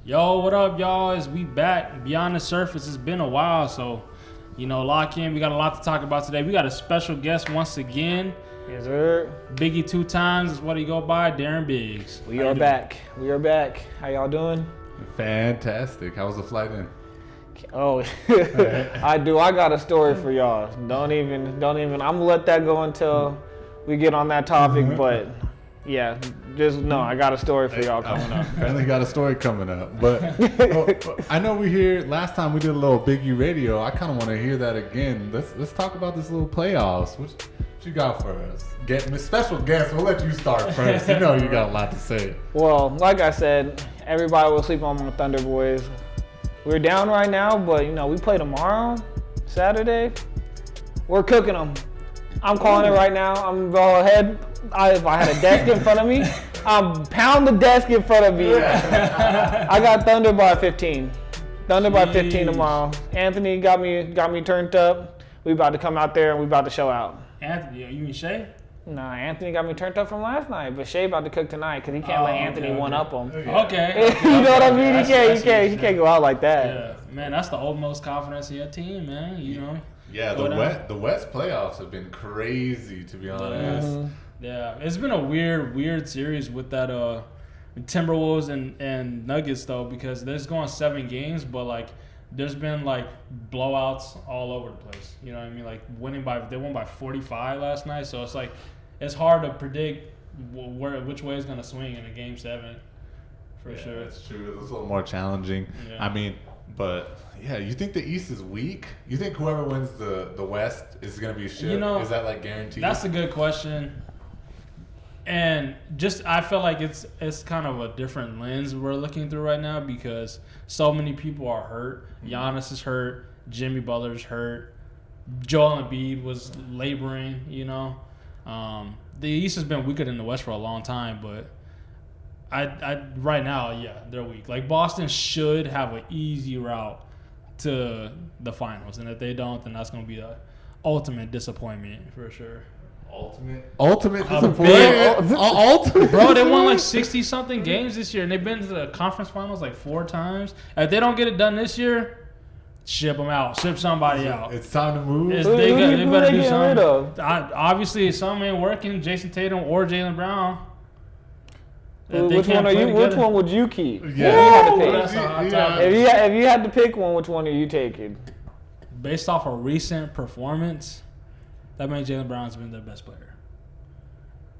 Yo, what up, y'all? Is we back beyond the surface. It's been a while, so lock in. We got a lot to talk about today. We got a special guest once again. Yes, sir. Biggie 2 times is what he go by. Darren Biggs. We are back. We are back. How y'all doing? Fantastic. How was the flight in? Oh, I do. I got a story for y'all. Don't even. I'm gonna let that go until we get on that topic. But yeah, just know I got a story for y'all coming up. Apparently got a story coming up. But I know we hear last time we did a little Biggie radio. I kind of want to hear that again. Let's talk about this little playoffs. What you got for us? Special guest. We'll let you start first. You know you got a lot to say. Well, like I said, everybody will sleep on the Thunder Boys. We're down right now, but we play tomorrow, Saturday. We're cooking them. I'm calling it right now. I'm go ahead. If I had a desk in front of me, I'm pound the desk in front of me. I got Thunder by 15. Thunder by 15 tomorrow. Anthony got me turned up. We about to come out there and we about to show out. Anthony, you mean Shay? Nah, Anthony got me turned up from last night, but Shay about to cook tonight because he can't let Anthony one up him. Okay. You know what I mean? He can't go out like that. Yeah, man, that's the utmost confidence in your team, man. Yeah, the West playoffs have been crazy, to be honest. Mm-hmm. Yeah, it's been a weird series with that Timberwolves and Nuggets though, because there's going 7 games, but like there's been like blowouts all over the place. You know what I mean? Like they won by 45 last night, so it's like it's hard to predict which way is going to swing in a game 7 for sure. That's true. It's a little more challenging. Yeah. I mean, but yeah, you think the East is weak? You think whoever wins the West is going to be shit? Is that like guaranteed? That's a good question. And I feel like it's kind of a different lens we're looking through right now because so many people are hurt. Giannis is hurt. Jimmy Butler's hurt. Joel Embiid was laboring, The East has been weaker than the West for a long time, but I right now, yeah, they're weak. Like Boston should have an easy route to the finals, and if they don't, then that's going to be the ultimate disappointment for sure. Ultimate disappointment. Ultimate. Bro, they won like 60-something games this year, and they've been to the conference finals like 4 times. If they don't get it done this year, ship them out. Ship somebody out. It's time to move. They better do something. Obviously, if something ain't working, Jason Tatum or Jaylen Brown. Which one would you keep? Yeah. If you had to pick one, which one are you taking? Based off a recent performance, that man Jaylen Brown's been their best player.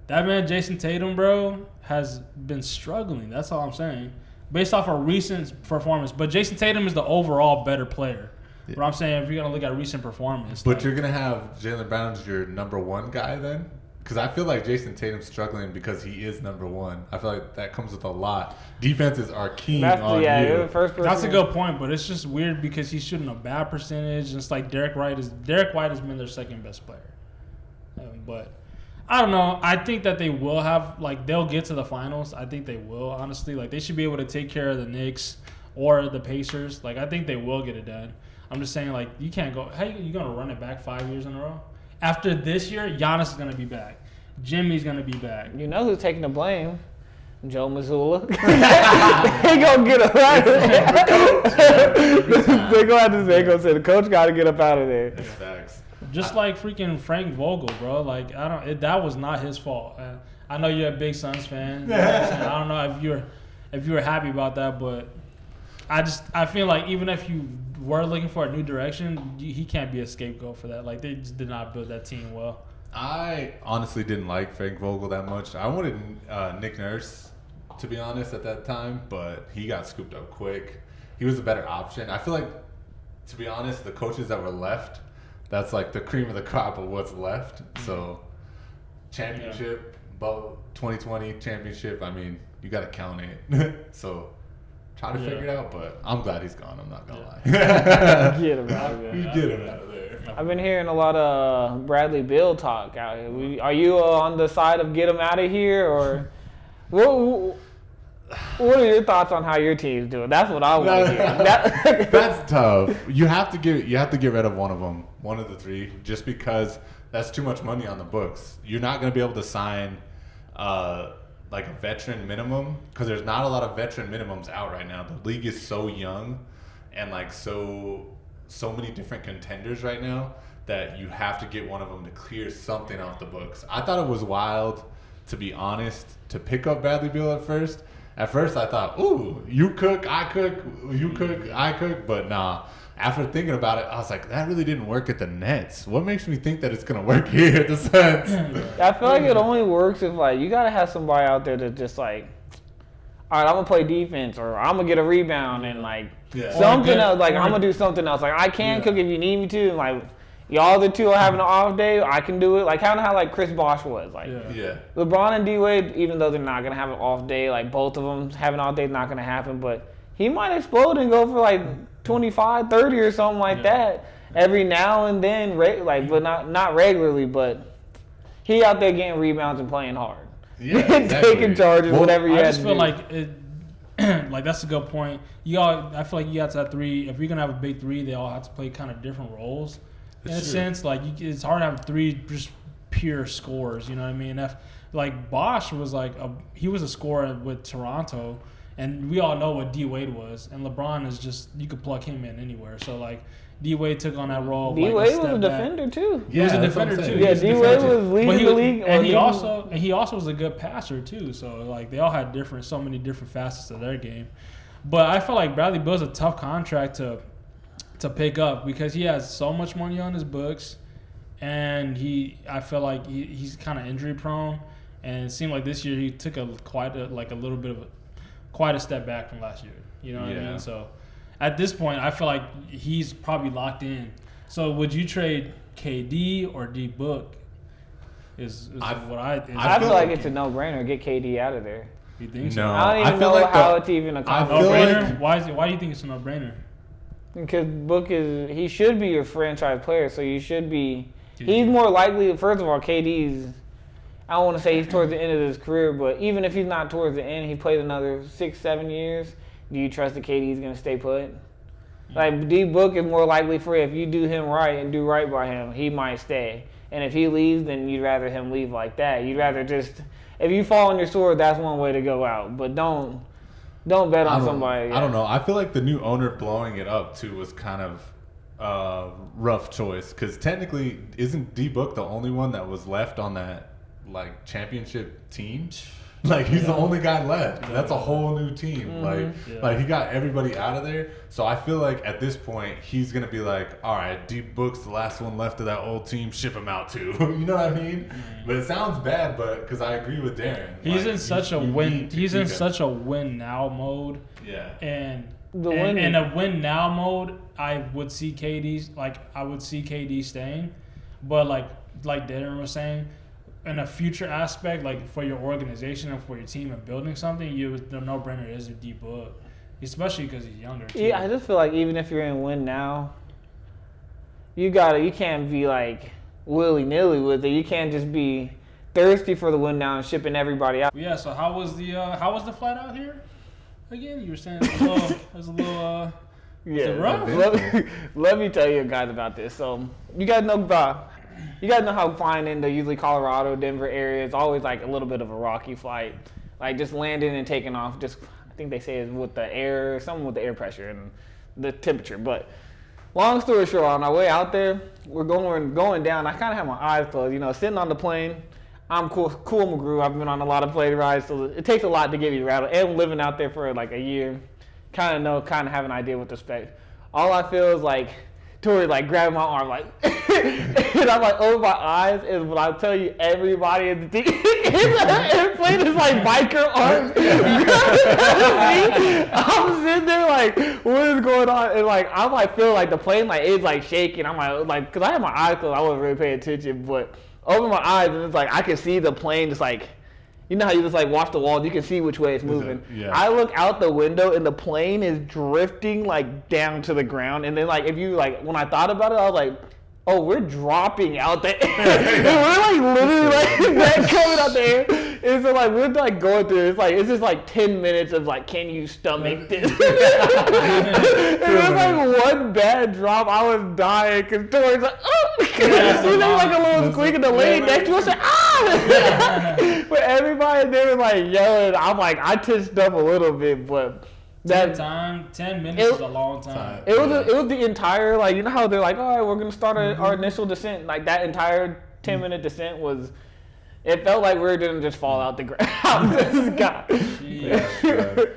That man Jason Tatum, bro, has been struggling. That's all I'm saying. Based off a recent performance. But Jason Tatum is the overall better player. Yeah. But I'm saying if you're going to look at recent performance. But you're going to have Jaylen Brown as your number 1 guy then? Because I feel like Jason Tatum's struggling because he is number 1. I feel like that comes with a lot. Defenses are keen on you. That's a good point, but it's just weird because he's shooting a bad percentage. It's like Derek White has been their second best player. But I don't know. I think that they will have, like, they'll get to the finals. I think they will, honestly. Like, they should be able to take care of the Knicks or the Pacers. Like, I think they will get it done. I'm just saying, like, you can't go – how you going to run it back 5 years in a row? After this year, Giannis is going to be back. Jimmy's going to be back. You know who's taking the blame? Joe Mazzulla. He going to get up out of there. They're going to say the coach got to get up out of there. That's facts. Just like freaking Frank Vogel, bro. Like, that was not his fault. I know you're a big Suns fan. You know what I'm saying? I don't know if you were happy about that, but I feel like even if you were looking for a new direction, he can't be a scapegoat for that. Like, they just did not build that team well. I honestly didn't like Frank Vogel that much. I wanted Nick Nurse, to be honest, at that time, but he got scooped up quick. He was a better option. I feel like, to be honest, the coaches that were left, that's like the cream of the crop of what's left. So, championship, both 2020 championship, I mean, you got to count it. So, try to figure it out, but I'm glad he's gone. I'm not going to lie. Get him out of there. Get him out of there. I've been hearing a lot of Bradley Beal talk out here. Are you on the side of get him out of here, or what are your thoughts on how your team's doing? That's what I want to hear. That's tough. You have to get rid of one of them, one of the 3, just because that's too much money on the books. You're not going to be able to sign like a veteran minimum, because there's not a lot of veteran minimums out right now. The league is so young, and like so many different contenders right now that you have to get one of them to clear something off the books. I thought it was wild, to be honest, to pick up Bradley Beal at first. At first, I thought, ooh, you cook, I cook, you cook, I cook. But nah, after thinking about it, I was like, that really didn't work at the Nets. What makes me think that it's going to work here at the Suns? I feel like it only works if, like, you got to have somebody out there that just, like, all right, I'm going to play defense, or I'm going to get a rebound, and, like, something else. Like, I'm going to do something else. Like, I can cook if you need me to. And, like, y'all the two are having an off day, I can do it. Like, kind of how, like, Chris Bosh was. Like, LeBron and D-Wade, even though they're not going to have an off day, like, both of them having an off day, not going to happen. But he might explode and go for, like, 25, 30 or something like that every now and then. Like, but not regularly, but he out there getting rebounds and playing hard. Yeah, exactly. Taking charges, whatever you had to do. I just feel like it, like that's a good point. I feel like you got to have three. If you're gonna have a big three, they all have to play kind of different roles. In a sense, like it's hard to have three just pure scorers. You know what I mean? Like Bosh was he was a scorer with Toronto, and we all know what D Wade was, and LeBron is just you could plug him in anywhere. So like. D-Wade took on that role. D-Wade was a defender too. He was a defender too. Yeah, D-Wade was leading the league. And he also was a good passer too. So like they all had so many different facets of their game. But I feel like Bradley Beal's a tough contract to pick up because he has so much money on his books, and I feel like he's kind of injury prone. And it seemed like this year he took quite a step back from last year. You know what I mean? So. At this point, I feel like he's probably locked in. So, would you trade KD or D Book? I feel like it's a no-brainer. Get KD out of there. You think so? No, I don't even know how it's even a no-brainer. Why do you think it's a no-brainer? Because Book he should be your franchise player. So you should be. He's more likely. First of all, KD's. I don't want to say he's towards the end of his career, but even if he's not towards the end, he played another 6-7 years. Do you trust that KD's going to stay put? Like, D-Book is more likely for if you do him right and do right by him, he might stay. And if he leaves, then you'd rather him leave like that. You'd rather just – if you fall on your sword, that's one way to go out. But don't bet on somebody. I don't know. I feel like the new owner blowing it up, too, was kind of a rough choice. Because technically, isn't D-Book the only one that was left on that, like, championship team? Like, he's the only guy left. That's a whole new team. Mm-hmm. Like he got everybody out of there. So I feel like at this point, he's going to be like, all right, D Book's the last one left of that old team. Ship him out, too. You know what I mean? Mm-hmm. But it sounds bad, because I agree with Darren. He's in such a win. He's in such a win now mode. Yeah. And in a win now mode, I would see KD staying. But like Darren was saying, in a future aspect, like for your organization and for your team and building something, the no-brainer is a D Book, especially because he's younger. Too. Yeah, I just feel like even if you're in win now, you can't be like willy-nilly with it. You can't just be thirsty for the win now and shipping everybody out. Yeah. So how was the flight out here? Again, you were saying it was a little. Yeah, rough? Let me tell you guys about this. So you guys know how flying into usually Colorado, Denver area is always like a little bit of a rocky flight. Like just landing and taking off, I think they say is with the air, something with the air pressure and the temperature. But long story short, on our way out there, we're going down. I kind of have my eyes closed, sitting on the plane. I'm cool McGrew. I've been on a lot of plane rides, so it takes a lot to get me rattled. And living out there for like a year, kind of have an idea what to expect. All I feel is like Tori like grabbing my arm like, and I'm like over my eyes. And when I tell you, everybody in the airplane is like biker arms. I'm sitting there like, what is going on? And like I'm like feeling like the plane like is like shaking. I'm like, because I had my eyes closed, I wasn't really paying attention, but over my eyes, and it's like I can see the plane just like. You know how you just like watch the walls, you can see which way it's moving. Yeah. I look out the window and the plane is drifting like down to the ground. And then like if you like when I thought about it, I was like, oh, we're dropping out the air. And we're like literally like that coming out the air. And so like we're like going through it's just like 10 minutes of like, can you stomach this? It was like one bad drop, I was dying because Tori's like, oh, you know, like a little squeak in the lane next to us, like, ah! But everybody there was like yelling. I'm like, I tensed up a little bit, but. 10 minutes is a long time. It was the entire, like, you know how they're like, all right, we're going to start our initial descent. Like, that entire 10-minute descent was, it felt like we were going to just fall out the ground.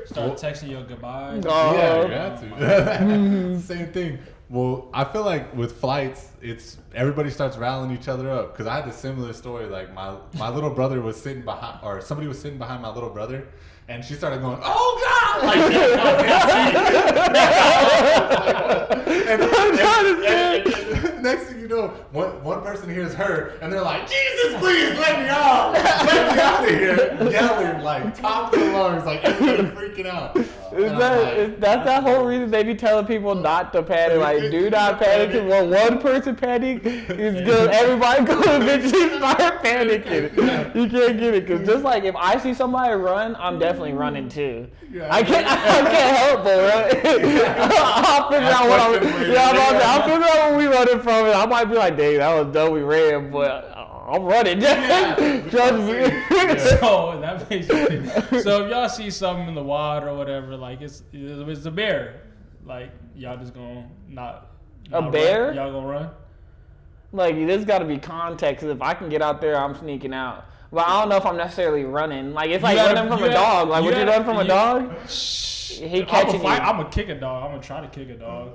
Start texting your goodbyes. Yeah, you have to. Same thing. Well, I feel like with flights, it's everybody starts rallying each other up. Because I had a similar story. Like, my little brother was sitting behind, or somebody was sitting behind my little brother. And she started going, oh God! Like, and next thing you know, one person hears her, and they're like, Jesus, please, let me out! Let me out of here! Yelling, like, top of the lungs, like, everybody freaking out. That's that whole reason they be telling people not to panic. Like, do not panic. When one person panic, it's good. Everybody go eventually start panicking. You can't get it. Because just like if I see somebody run, I'm definitely running too. Yeah, I can't help but run. I'll figure out what I'll figure out where we running from. And I might be like, dang, that was dumb we ran, but I'm running. Trust me. So that basically. So if y'all see something in the water or whatever, like it's a bear, like y'all just gonna not a bear? Run? Y'all gonna run? Like there's got to be context. If I can get out there, I'm sneaking out. But I don't know if I'm necessarily running. Like it's like running from a dog. Like would you run from a dog? He catching you. I'm gonna kick a dog. I'm gonna try to kick a dog.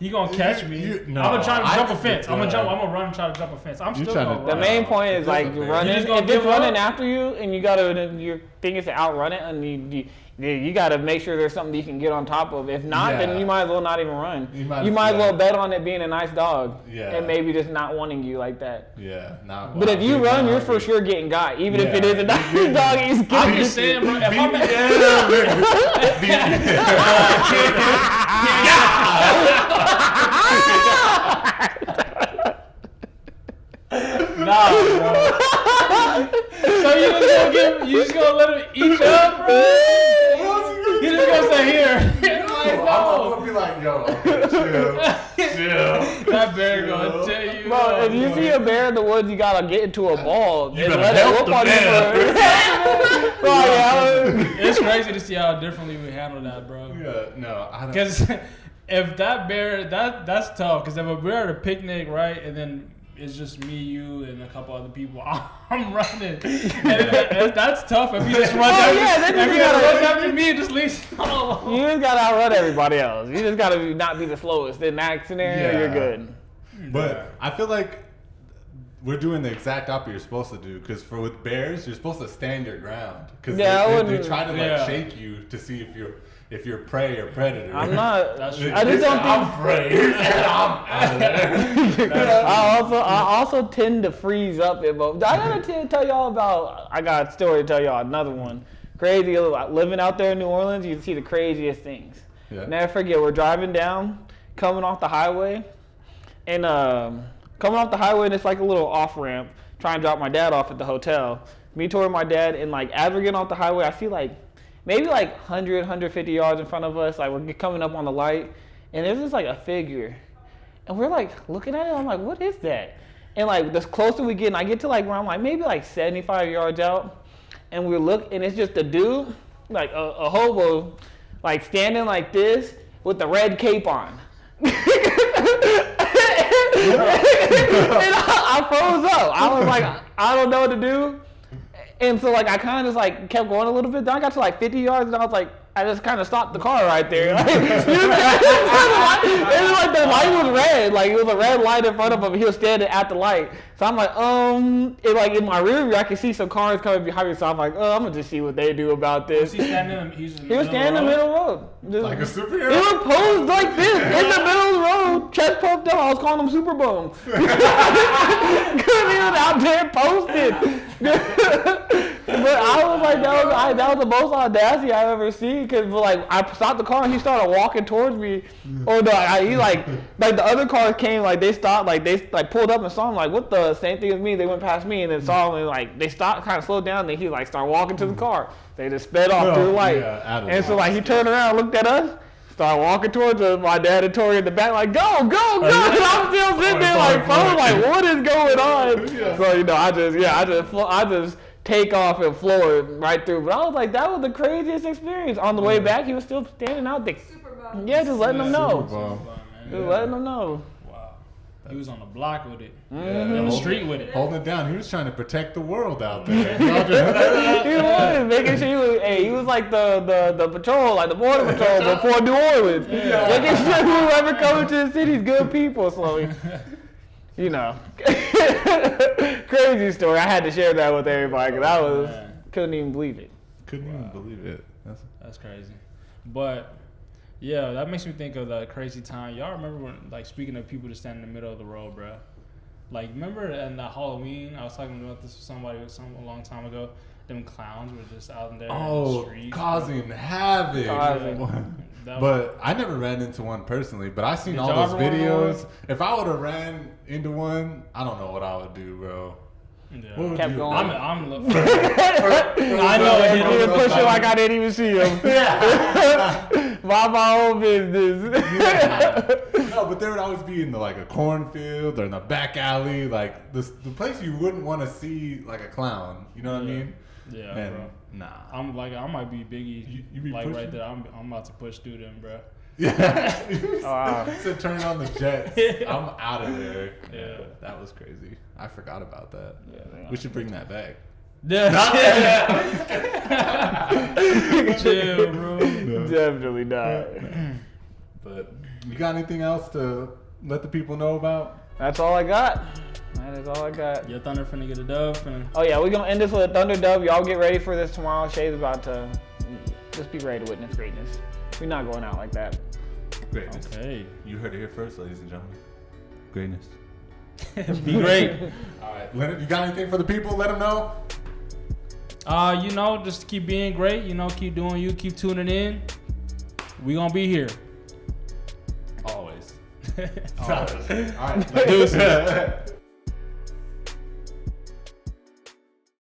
He gonna catch me. I'm gonna try to jump a fence. I'm gonna run and try to jump a fence. I'm still gonna run. The main point is like running. If it's running after you and your thing is to outrun it, and you gotta make sure there's something you can get on top of. If not, then you might as well not even run. You might as well bet on it being a nice dog. And maybe just not wanting you like that. Yeah. But if you run, you're for sure getting got. Even if it is a nice dog, he's getting I'm just saying, bro. If I'm Nah, bro. So you just gonna let him eat you up, bro? You just gonna say here. I'm gonna be like, yo, okay, chill. That bear gonna tell you. Bro, if you see a bear in the woods, you gotta get into a ball. You better help the bear. It's crazy to see how differently we handle that, bro. Yeah, no, I don't. Because if that bear, that's tough. Because if a bear at a picnic, right, and then it's just me, you, and a couple other people, I'm running. And that's tough. If you just run after me and just leave. You just gotta outrun everybody else. You just gotta not be the slowest. In that scenario, you're good. But I feel like we're doing the exact opposite you're supposed to do. Because with bears, you're supposed to stand your ground. Because they try to shake you to see if you're prey or predator. I'm not. That's true. I just don't think. I'm prey. I'm out of there. I also tend to freeze up. I gotta tell y'all about. I got a story to tell y'all. Another one. Crazy. Living out there in New Orleans, you can see the craziest things. Yeah. Never forget. We're driving down, coming off the highway, and and it's like a little off ramp. Trying to drop my dad off at the hotel. Me toward my dad, and like as we're getting off the highway, I see like. Maybe like 100, 150 yards in front of us, like we're coming up on the light, and there's just like a figure. And we're like looking at it, I'm like, what is that? And like the closer we get, and I get to like where I'm like maybe like 75 yards out, and we look, and it's just a dude, like a hobo, like standing like this with the red cape on. And I froze up. I was like, I don't know what to do. And so, like, I kind of just, like, kept going a little bit. Then I got to, like, 50 yards, and I was like, I just kind of stopped the car right there. Like, it was like the light was red. Like, it was a red light in front of him. He was standing at the light. So I'm like, and, like, in my rear view, I could see some cars coming behind me. So I'm like, I'm going to just see what they do about this. Was he standing he was standing in the middle of the road. Just, like a superhero? He was posed like this, in the middle of the road, chest puffed up. I was calling him Super Bone. Because he was out there posted. But I was like, that was the most audacity I've ever seen. Because like I stopped the car and he started walking towards me. Or he like the other cars came, like they stopped, like they like pulled up and saw him, like what the same thing as me. They went past me and then saw him and like they stopped, kind of slowed down. And then he like started walking to the car. They just sped off through the light. And so like he turned around, looked at us. Started walking towards us. My dad and Tori in the back, like, go! And I'm still sitting there, like, phone, like, what is going on? So, I just take off and floor right through. But I was like, that was the craziest experience. On the way back, he was still standing out there. Super Bowl. Yeah, just letting them know. Super Bowl. Just letting them know. Wow. He was on the block with it. Mhm. On the street with it. Holding it down. He was trying to protect the world out there. Y'all He was making sure he was like the patrol, like the border patrol before New Orleans. Making sure whoever comes to the city's good people. So, you know, crazy story. I had to share that with everybody because couldn't even believe it. Couldn't even believe it. That's crazy. But yeah, that makes me think of the crazy time. Y'all remember when, like, speaking of people just standing in the middle of the road, bro? Like, remember in the Halloween, I was talking about this with somebody a long time ago. Them clowns were just out there in the street. Causing havoc. But I never ran into one personally, but I seen all those videos. If I would have ran into one, I don't know what I would do, bro. Yeah. What would Kept you going. I'm looking. I know He it. didn't push it like I didn't even see him. Mind my own business. No, but there would always be in like a cornfield or in the back alley, like the place you wouldn't want to see like a clown. You know what I mean? Yeah, And bro. nah. I'm like, I might be Biggie. You be like pushing? right there. I'm about to push through them, bro. Yeah. Wow. So turn on the jets. I'm out of there. Yeah. That was crazy. I forgot about that. Yeah. We should bring that back. Chill, bro. No. Definitely not. But you got anything else to let the people know about? That's all I got. That is all I got. Your Thunder finna get a dub. And Oh yeah, we're gonna end this with a Thunder dub. Y'all get ready for this tomorrow. Shay's about to just be ready to witness greatness. We're not going out like that. Greatness. okay. You heard it here first, ladies and gentlemen. Greatness. Be great. All right, Leonard, you got anything for the people? Let them know. You know, just keep being great. You know, keep doing you. Keep tuning in. We gonna be here. Always. Always. All right. Deuces.